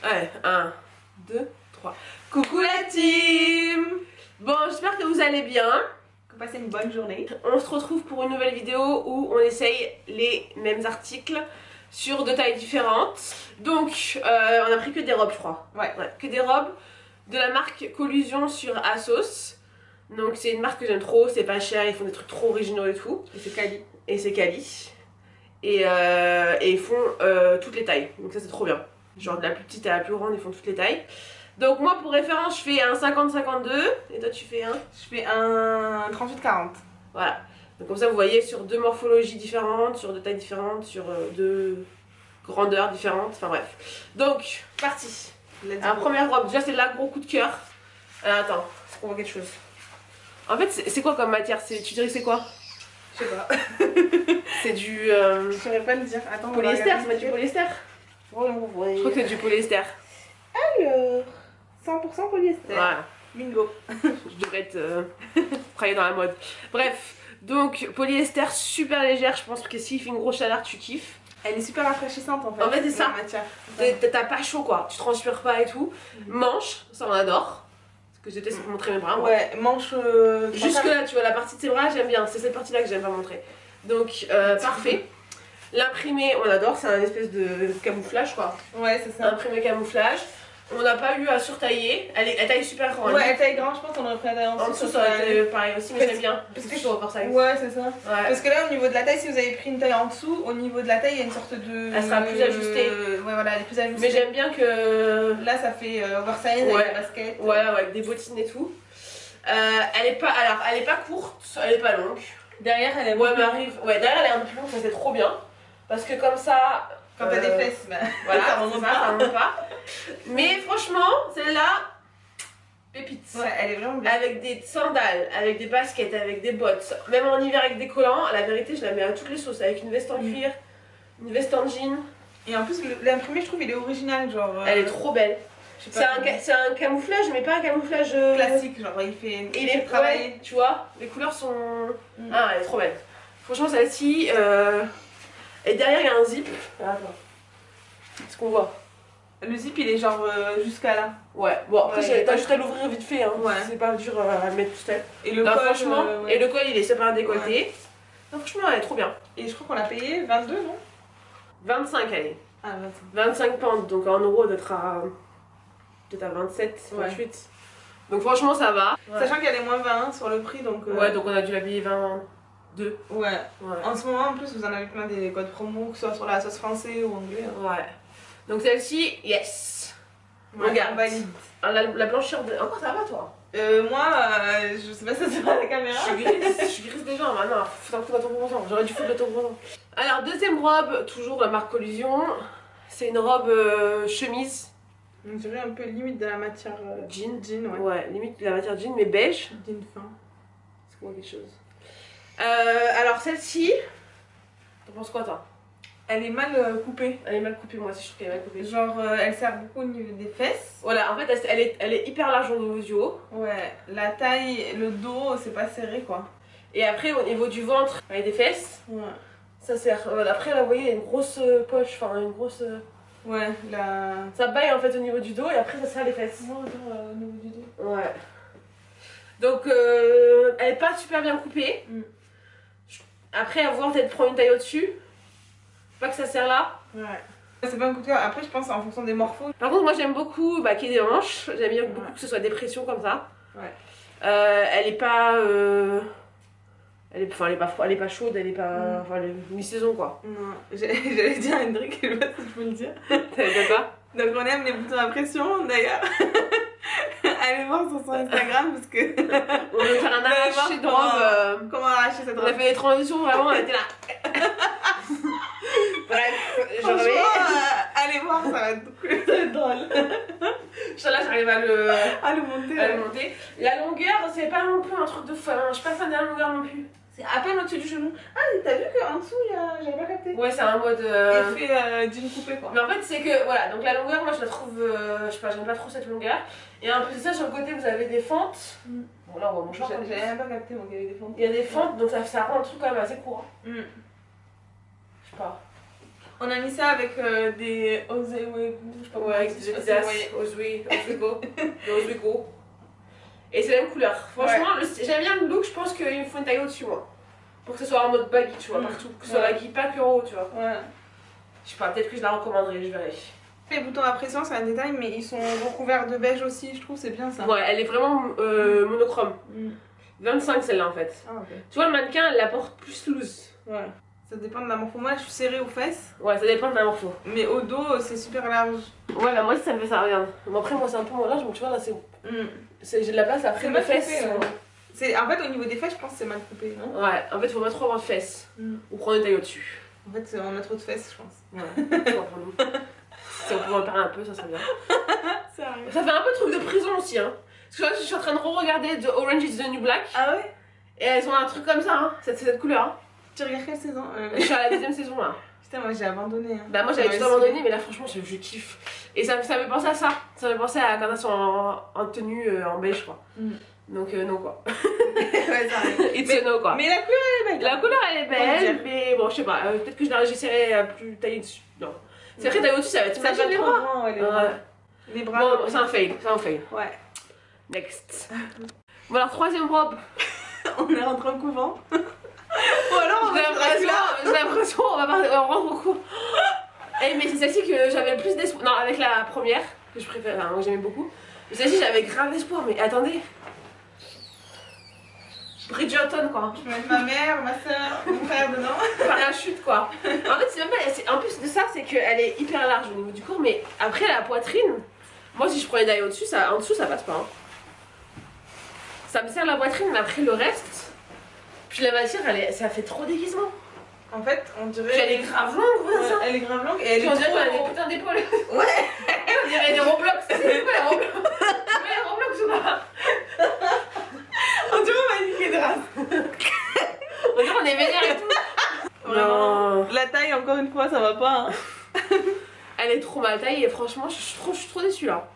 Allez, 1, 2, 3. Coucou la team! Bon, j'espère que vous allez bien. Que vous passez une bonne journée. On se retrouve pour une nouvelle vidéo où on essaye les mêmes articles sur de tailles différentes. Donc, on a pris que des robes, je crois. Ouais. Que des robes de la marque Collusion sur ASOS. Donc, c'est une marque que j'aime trop, c'est pas cher, ils font des trucs trop originaux et tout. Et c'est quali. Et c'est quali. Et ils font toutes les tailles. Donc, ça, c'est trop bien. Genre de la plus petite à la plus grande, ils font toutes les tailles. Donc moi pour référence je fais un 50-52 et toi tu fais un? Je fais un 38-40. Voilà. Donc comme ça vous voyez sur deux morphologies différentes, sur deux tailles différentes, sur deux grandeurs différentes, enfin bref. Donc parti. Alors première robe, déjà c'est là gros coup de cœur. Alors attends, est-ce qu'on voit quelque chose? En fait c'est quoi comme matière? Tu dirais que c'est quoi? Je sais pas. C'est du... Je saurais pas le dire. Attends, polyester, c'est pas du polyester? Je crois que c'est du polyester. Alors, 100% polyester. Voilà. Bingo. Je devrais être travailler dans la mode. Bref, donc polyester super légère, je pense que s'il fait une grosse chaleur tu kiffes. Elle est super rafraîchissante en fait. En fait c'est ça, matière. t'as pas chaud quoi, tu transpires pas et tout. Manche, ça on adore. Parce que j'étais pour montrer mes bras. Moi. Ouais, manche. Jusque là tu vois la partie de ses bras j'aime bien, c'est cette partie là que j'aime pas montrer. Donc parfait. L'imprimé on adore, c'est un espèce de camouflage quoi. Ouais c'est ça. Imprimé camouflage. On n'a pas eu à surtailler, elle taille super grande. Ouais, elle taille grande, je pense qu'on aurait pris la taille en dessous. Ça aurait été pareil aussi, mais j'aime bien. Parce que je trouve ça. Ouais, c'est ça. Ouais. Parce que là, au niveau de la taille, si vous avez pris une taille en dessous, au niveau de la taille, il y a une sorte de. Elle sera plus ajustée. Ouais, voilà, elle est plus ajustée. Mais j'aime bien que. Là, ça fait oversize ouais. avec la basket. Ouais, avec des bottines et tout. Elle est pas. Alors, elle est pas courte, elle est pas longue. Derrière, elle est. Ouais, mais arrive. Ouais, derrière, elle est un peu plus longue, ça c'est trop bien. Parce que comme ça. Quand t'as des fesses, bah. Voilà, ça remonte pas. Mais franchement, celle-là, pépite. Ouais, elle est vraiment bien. Avec des sandales, avec des baskets, avec des bottes, même en hiver avec des collants, la vérité, je la mets à toutes les sauces. Avec une veste en cuir, une veste en jean. Et en plus, l'imprimé, je trouve, il est original. Genre. Elle est trop belle. C'est un camouflage, mais pas un camouflage classique. Genre, il fait. Il est travaillé. Ouais, tu vois, les couleurs sont. Ah, elle est trop belle. Franchement, celle-ci. Et derrière, il y a un zip. Attends. Ce qu'on voit. Le zip, il est genre jusqu'à là. Ouais, bon, après, t'as juste à l'ouvrir vite fait. Hein. Ouais. C'est pas dur à le mettre tout seul. Et le col, franchement, et le col, il est séparé décolleté. Ouais. Non, franchement, elle est trop bien. Et je crois qu'on l'a payé 22, non? 25, elle est. Ah, 25 pounds, donc en euros, d'être à 27, 28. Donc franchement, ça va. Ouais. Sachant qu'elle est moins 20 sur le prix, donc. Ouais, donc on a dû la payer 22. Ouais. En ce moment, en plus, vous en avez plein des codes promo, que ce soit sur la sauce français ou anglais. Ouais. Donc celle-ci, yes. Ouais, regarde. On valide. La blancheur de. Encore ça va toi? Moi, je sais pas si ça se voit à la caméra. Je suis grise déjà, maintenant. Faut un l'autobronzant. J'aurais dû foutre l'autobronzant. Alors, deuxième robe, toujours la marque Collusion. C'est une robe chemise. On dirait un peu limite de la matière jean. Jean, ouais. Ouais, limite de la matière jean, mais beige. Jean fin. C'est quoi quelque chose? Alors, celle-ci. T'en penses quoi, toi? Elle est mal coupée. Elle est mal coupée, moi aussi je trouve qu'elle est mal coupée. Genre, elle sert beaucoup au niveau des fesses. Voilà, en fait, elle est hyper large au niveau du haut. Ouais, la taille, le dos, c'est pas serré quoi. Et après, au niveau du ventre et des fesses, ouais. Ça sert. Après, là, vous voyez, il y a une grosse poche, enfin une grosse. Ouais, la. Ça baille en fait au niveau du dos et après, ça sert les fesses. Non, au niveau du dos. Ouais. Donc, elle est pas super bien coupée. Après, à voir, peut-être prendre une taille au-dessus. Pas que ça sert là. Ouais. C'est pas un coup de cœur. Après, je pense en fonction des morphos. Par contre, moi j'aime beaucoup qu'il y ait des hanches. J'aime bien beaucoup que ce soit des pressions comme ça. Ouais. Elle est pas. Elle est pas chaude, elle est pas. Enfin, elle est mi-saison quoi. Non, j'allais dire à Hendrik, je sais pas si je peux le dire. T'avais dit quoi? Donc, on aime les boutons à pression d'ailleurs. Allez voir sur son Instagram parce que. On veut faire un arraché de robe. Comment arracher cette robe? On a fait des transitions vraiment, on était là. Bref, allez voir, ça va être drôle. Là, j'arrive à le monter. La longueur, c'est pas non plus un truc de fou. Je suis pas fan de la longueur non plus. C'est à peine au-dessus du genou. Ah, t'as vu qu'en dessous, j'avais pas capté. Ouais, c'est un mode. Effet jean coupé quoi. Mais en fait, c'est que voilà, donc la longueur, moi je la trouve. Je sais pas, j'aime pas trop cette longueur. Et en plus de ça, sur le côté, vous avez des fentes. Bon, là, on voit mon short. J'avais même pas capté, donc il y avait des fentes. Il y a des fentes, donc ça rend le truc quand même assez court. Je sais pas. On a mis ça avec des Oswego, je sais pas Ouais, avec des Adidas, Oswego, Oswego. Et c'est la même couleur. Franchement, j'aime bien le look, je pense qu'il me faut une taille au-dessus, moi. Pour que ce soit en mode baggy, tu vois, partout. Que ce soit baggy, pas que en haut, tu vois. Ouais. Je sais pas, peut-être que je la recommanderais, je verrai. Les boutons à pression, c'est un détail, mais ils sont recouverts de beige aussi, je trouve, c'est bien ça. Ouais, elle est vraiment monochrome. 25 celle-là en fait. Ah, ok. Tu vois, le mannequin, elle la porte plus loose. Ouais. Ça dépend de la morpho. Moi, je suis serrée aux fesses. Ouais, ça dépend de la morpho. Mais au dos, c'est super large. Ouais, bah moi aussi ça me fait ça, regarde. Mais après, moi c'est un peu moins large, mais tu vois, là c'est. J'ai de la place après mes mal fesses. coupé, en fait, au niveau des fesses, je pense que c'est mal coupé, non? Ouais, en fait, faut pas trop avoir de fesses. Ou prendre une taille au-dessus. En fait, on a trop de fesses, je pense. Ouais, tu vois, pour nous. Si on pouvait en parler un peu, ça serait bien. Sérieux. Ça fait un peu truc de prison aussi, hein. Parce que là, je suis en train de re-regarder The Orange is the New Black. Ah ouais? Et elles ont un truc comme ça, hein. Cette couleur. Hein. Tu regardes quelle saison? Je suis à la deuxième saison là. Putain, moi j'ai abandonné. Hein. Bah, moi j'avais tout abandonné, mais là, franchement, je kiffe. Et ça me fait penser à ça. Ça me fait penser à quand elles sont en tenue en beige, quoi. Donc, non, quoi. Ouais, ça arrive. It's a no, quoi. Mais la couleur elle est belle. La couleur elle est belle, mais bon, je sais pas. Peut-être que j'essaierai plus tailler dessus. Non. C'est vrai, tailler au-dessus, ça va être Ça va les trop bras. grand, ouais, les bras. Les bras. Bon, c'est un fail, c'est un fail. Ouais. Next. Bon, alors, troisième robe. On est rentré en couvent. Ou alors, j'ai l'impression, on rentre au cours. Eh, mais c'est celle-ci que j'avais le plus d'espoir. Non, avec la première, que je préfère, enfin, moi j'aimais beaucoup. Mais celle-ci, j'avais grave d'espoir, mais attendez. Bridgerton, quoi. Je vais mettre ma mère, ma soeur, mon frère dedans. Parachute, quoi. En fait, c'est même pas. En plus de ça, c'est qu'elle est hyper large au niveau du corps, mais après la poitrine, moi si je prends les tailles au-dessus, en dessous ça passe pas. Hein. Ça me sert la poitrine, mais après le reste. Puis la matière, ça fait trop déguisement. En fait, on dirait. Puis elle est grave longue, ouais, ça. Elle est grave longue et elle est. On dirait qu'elle a des putains d'épaules. Ouais. On dirait des Roblox. C'est quoi les Roblox? Les Roblox ou pas? On dirait on va niquer de race. On dirait on est vénère et tout. Vraiment. La taille, encore une fois, ça va pas. Hein. Elle est trop mal taillée et franchement, je suis trop déçue là.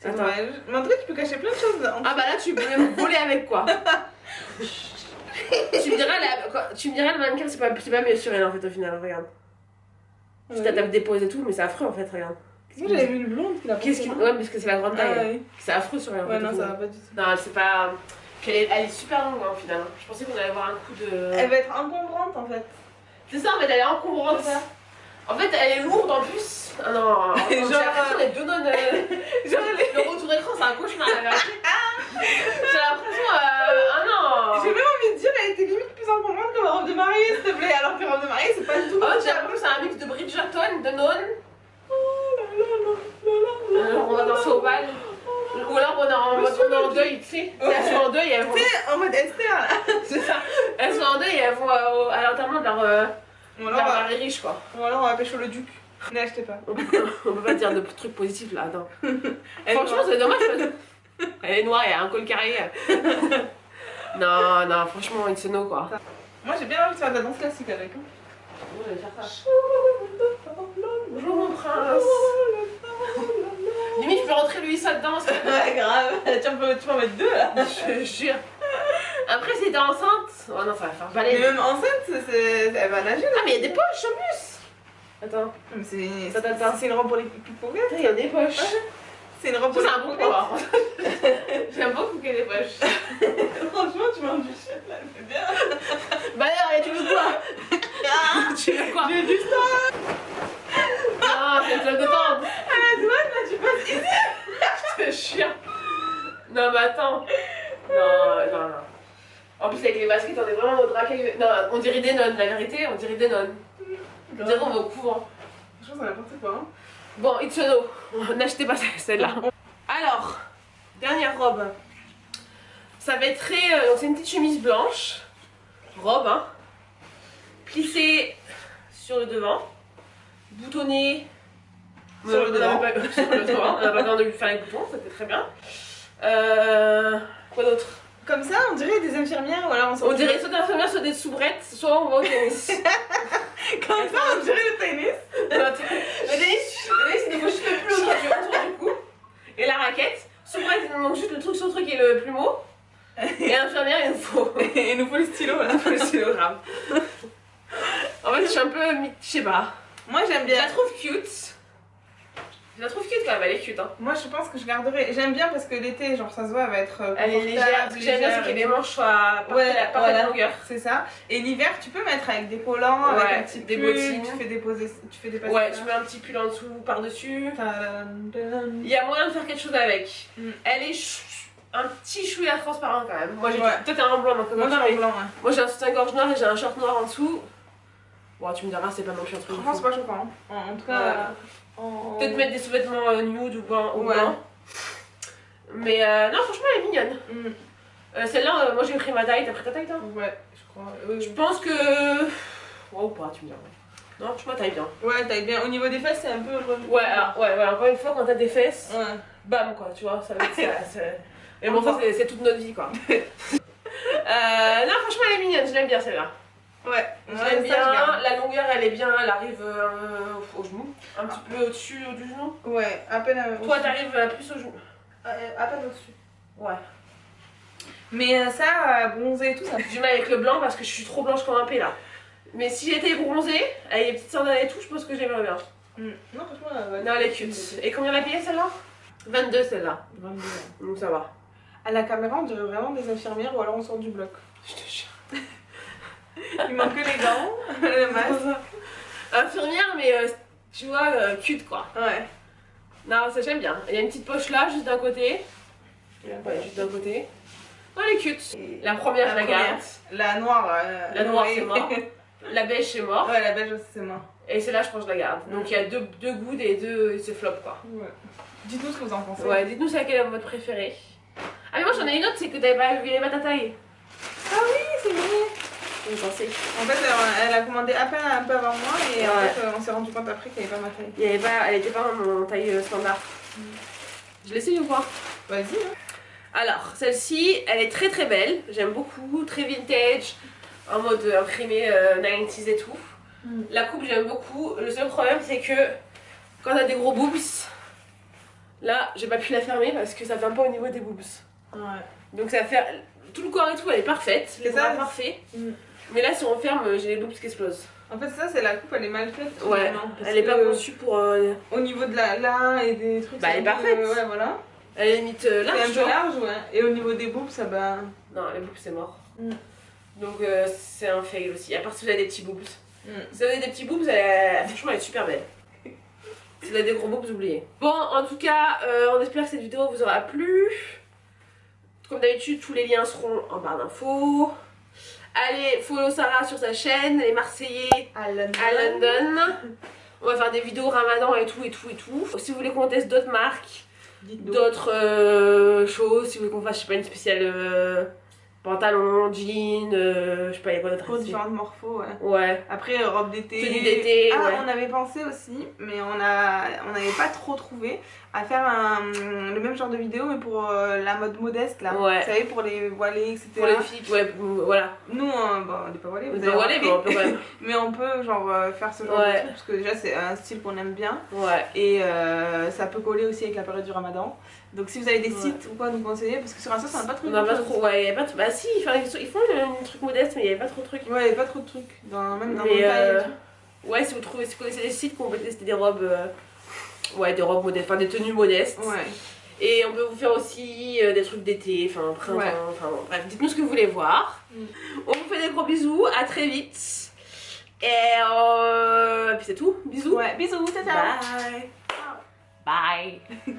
C'est dommage. Mais en tout cas, tu peux cacher plein de choses. Ah bah là, tu peux même voler avec quoi. Tu me diras, le mannequin, c'est pas mieux sur elle en fait au final, regarde. Tu t'attapes des poses et tout, mais c'est affreux en fait, regarde. Moi j'avais vu une blonde qui l'a Qu'est-ce qui... Ouais, parce que c'est la grande taille. Ah, oui. C'est affreux sur elle en fait. Ouais, non, ça va pas du tout. Non, c'est pas. Puis elle est super longue hein, au final. Je pensais qu'on allait avoir un coup de. Elle va être encombrante en fait. C'est ça, en fait, elle est encombrante. En fait, elle est lourde en plus. Ah non, j'ai l'impression les deux nonnes. Le retour d'écran, c'est un cauchemar la vérité. J'ai l'impression. Ah non. J'ai même envie de dire, elle était limite plus encombrante que ma robe de mariée, s'il te plaît. Alors que la robe de mariée, c'est pas du tout. En fait, j'ai l'impression que c'est un mix de Bridgerton, de nonnes. On va danser au bal. Ou alors on est en deuil, tu sais. Elles sont en deuil, elles vont. Tu sais, en mode Esther là. C'est ça. Elles sont en deuil et elles vont à l'enterrement de leur mari riche quoi. Ou alors on va pécho le duc. N'achetez pas. On peut pas dire de trucs positifs là, attends. Franchement, c'est dommage. Elle est noire, il y a un col carré. Non, franchement, it's a no quoi. Moi j'ai bien envie de faire de la danse classique avec. Moi, je vais faire ça. Bonjour mon prince. Limite, je peux rentrer lui ça dedans. Ouais, grave. Tu peux en mettre deux là. Je jure. Après, si t'es enceinte. Oh non, ça va faire balai. Mais même enceinte, elle va nager là. Ah, mais il y a des poches en plus. Attends. Mais C'est une robe pour les pickpockets. il y a des poches. C'est une robe pour C'est les un bon pickpockets. point. J'aime beaucoup qu'il y ait des poches. Franchement, tu manges du shit là, c'est bien. Bah alors, tu veux quoi? Tu veux quoi? J'ai du sang. Non, c'est une salle de tente. À la douane là, tu passes ici. Je te jure. Non, mais attends. Non. En plus, avec les baskets, on est vraiment au draquet. Non, on dirait des nonnes, la vérité, on dirait des nonnes. On dirait qu'on va au couvent. Franchement, c'est n'importe quoi. Hein. Bon, it's a no. N'achetez pas celle-là. Alors, dernière robe. Ça va être très. Donc, c'est une petite chemise blanche. Robe, hein. Plissée sur le devant. Boutonnée. Sur le devant. Sur le devant. On n'a pas besoin de lui faire les boutons, c'était très bien. Quoi d'autre? Comme ça, on dirait des infirmières ou alors on dirait soit des infirmières, soit des soubrettes, soit on va au tennis. Comme ça, on dirait le tennis. Le tennis, il nous faut juste le plumeau qui est autour du cou. Et la raquette. Soubrette, il nous manque juste le truc sur le truc et le plumeau. Et infirmière, il nous faut. Il nous faut le stylo là. Il nous faut le stylogramme. En fait, je suis un peu. Je sais pas. Moi j'aime Je bien. la trouve cute. Je la trouve cute quand même, elle est cute. Hein. Moi je pense que je garderai. J'aime bien parce que l'été, genre ça se voit, elle va être. Elle est légère. Ce que j'aime bien, c'est que les manches soient parfaite longueur. C'est ça. Et l'hiver, tu peux mettre avec des collants, avec un petit des pull, bottines. tu fais déposer. Ouais, tu mets un petit pull en dessous, par-dessus. Il y a moyen de faire quelque chose avec. Elle est un petit chouïa transparent quand même. Moi, toi t'es en blanc, donc moi j'ai un blanc. Ouais. Moi j'ai un soutien-gorge noir et j'ai un short noir en dessous. Bon, tu me diras, c'est pas non plus un truc. Franchement, c'est pas choquant. En tout cas. Peut-être mettre des sous-vêtements nude ou blanc. Mais non, franchement, elle est mignonne. Celle-là, moi j'ai pris ma taille. T'as pris ta taille, toi? Ouais, je crois. Je pense que. Oh, pas, tu me diras. Non, franchement, taille bien. Ouais, taille bien. Au niveau des fesses, c'est un peu. Ouais, encore une fois, quand t'as des fesses, ouais. bam, quoi, tu vois, ça va être ça. Et bon, ça, c'est toute notre vie, quoi. Non, franchement, elle est mignonne, je l'aime bien celle-là. Ouais, je l'aime bien. La longueur, elle est bien, elle arrive au genou, un petit peu au-dessus du genou. Ouais, à peine. Toi, t'arrives plus au genou. À peine au-dessus. Ouais. Mais ça, bronzé et tout, ça. Je mets avec le blanc parce que je suis trop blanche comme un P là. Mais si j'étais bronzée, avec les petites sandales et tout, je pense que j'aimerais bien. Non, franchement, non, elle est cute. Et combien la payée celle-là? 22 celle-là. 22. Donc ça va. À la caméra, on dirait vraiment des infirmières ou alors on sort du bloc. Je te jure. Il manque que les gants, le masque. Infirmière, mais tu vois, cute quoi. Ouais. Non, ça j'aime bien. Il y a une petite poche là, juste d'un côté. Ouais, juste d'un côté. Oh, elle est cute. La première, je la garde. La noire. La noire, c'est mort. La beige, c'est mort. Ouais, la beige aussi, c'est mort. Et celle-là, je pense que je la garde. Donc il y a deux goûts et deux c'est flop quoi. Ouais. Dites-nous ce que vous en pensez. Ouais, dites-nous c'est laquelle est votre préférée. Ah, mais moi j'en ai une autre, c'est que t'avais pas vu ta taille. Ah oui, c'est vrai. Je pensais. En fait, elle a commandé à peine un peu avant moi et en fait, on s'est rendu compte après qu'il n'y avait pas ma taille. Elle était pas en mon taille standard. Je l'essaye ou quoi? Vas-y. Hein. Alors, celle-ci, elle est très très belle. J'aime beaucoup, très vintage, en mode imprimé 90s et tout. La coupe, j'aime beaucoup. Le seul problème, c'est que quand t'as des gros boobs, là, j'ai pas pu la fermer parce que ça vient pas au niveau des boobs. Ouais. Donc ça fait tout le corps et tout, elle est parfaite. Les bras parfaits. Mais là, si on ferme, j'ai les boobs qui explosent. En fait, ça, c'est la coupe, elle est mal faite. Ouais, elle est pas conçue pour. Au niveau de là et des trucs. Bah, elle est parfaite. Ouais, voilà. Elle est limite large. C'est un peu large, ouais. Et au niveau des boobs, ça va. Non, les boobs, c'est mort. Donc, c'est un fail aussi. À part si vous avez des petits boobs. Si vous avez des petits boobs, franchement, elle est super belle. Si vous avez des gros boobs, oubliez. Bon, en tout cas, on espère que cette vidéo vous aura plu. Comme d'habitude, tous les liens seront en barre d'infos. Allez, follow Sarah sur sa chaîne, les Marseillais à London. On va faire des vidéos Ramadan et tout. Si vous voulez qu'on teste d'autres marques, d'autres choses, si vous voulez qu'on fasse, je sais pas, une spéciale pantalon, jean, je sais pas, il y a pas d'autres. Pour différentes morphos, ouais. Ouais. Après, robe d'été. Tenue d'été, ah, ouais. On avait pensé aussi, mais on n'avait pas trop trouvé, à faire le même genre de vidéo, mais pour la mode modeste, là. Ouais. Vous savez, pour les voilés, etc. Pour les filles, ouais, voilà. Nous, bon, on n'est pas voilés, vous avez voilés, mais on peut quand même. Mais on peut, genre, faire ce genre de truc, parce que déjà, c'est un style qu'on aime bien. Ouais. Et ça peut coller aussi avec la période du Ramadan. Donc si vous avez des sites ou quoi nous conseiller, parce que sur Insta, ça n'a pas trop de trucs. Ouais, y a pas bah si, ils font un truc modeste, mais il n'y avait pas trop de trucs. Ouais, il n'y avait pas trop de trucs, même dans mon taille et tout. Ouais, si vous connaissez des sites où on peut tester des robes, ouais, des robes modestes, enfin des tenues modestes. Ouais. Et on peut vous faire aussi des trucs d'été, enfin printemps, enfin bon, bref, dites-nous ce que vous voulez voir. On vous fait des gros bisous, à très vite. Et puis c'est tout, bisous. Ouais, bisous, ciao. Bye. Bye.